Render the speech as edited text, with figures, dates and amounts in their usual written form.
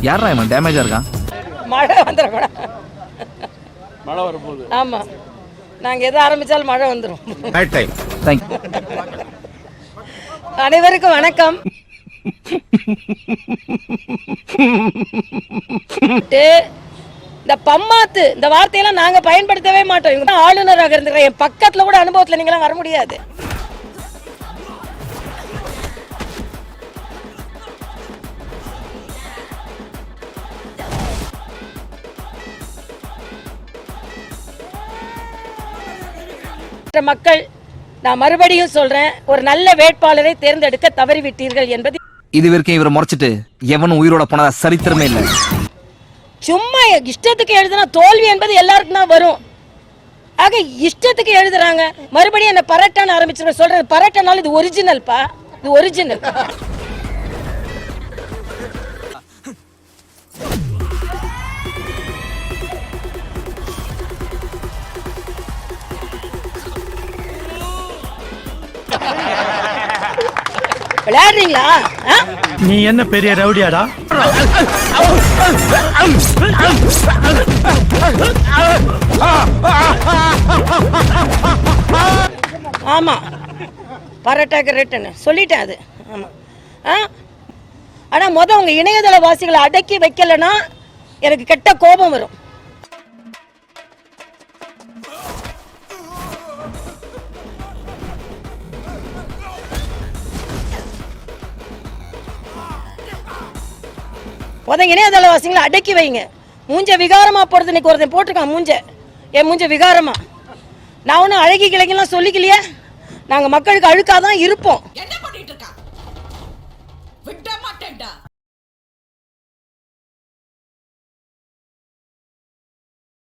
யாரா இவன் டேமேஜா இருக்கான்? மழை வந்துடும். மழை வரப்போகுது. ஆமா, நாங்க எதை ஆரம்பிச்சாலும் மழை வந்துடும். அனைவருக்கும் வணக்கம். இந்த பம்மாத்து இந்த வார்த்தையெல்லாம் நாங்க பயன்படுத்தவே மாட்டோம். இவங்க தான் ஆளுநராக இருந்துக்கிறேன். என் பக்கத்துல கூட அனுபவத்துல நீங்களாம் வர முடியாது. மக்கள், நான் மறுபடியும் சொல்றேன், ஒரு நல்ல வேட்பாளரை தேர்ந்தெடுக்க தவறிவிட்டீர்கள் என்பது. இது வரைக்கும் இவரை முறைச்சிட்டு எவனும் உயிரோட போனதா சரித்திரமே இல்லை. சும்மா இஷ்டத்துக்கு எழுதுனா தோல்வி என்பது எல்லாருக்கும் தான் வரும். ஆக இஷ்டத்துக்கு எழுதுறாங்க. மறுபடியும் என்ன பரட்டான்னு ஆரம்பிச்சு சொல்றேன். பரட்டனால இது ஒரிஜினல்பா, இது ஒரிஜினல். விளையாடுறீங்களா? நீ என்ன பெரிய ரவுடியாடா? ஆமா, பரட்டாக்கு ரேட்டுன்னு சொல்லிட்டேன் அது. ஆமா, ஆனா உங்க இணையதள வாசிகளை அடக்கி வைக்கலன்னா எனக்கு கெட்ட கோபம் வரும். இணையதளவாசிகளை அடக்கி வைங்க. மூஞ்ச விகாரமா போறது. இன்னைக்கு ஒருத்தன் போட்டிருக்கான் மூஞ்ச, என் மூஞ்ச விகாரமா. நான் ஒன்னும் அழகி கிழங்கெல்லாம் சொல்லிக்கலையே. நாங்க மக்களுக்கு அழுக்காதான் இருப்போம்.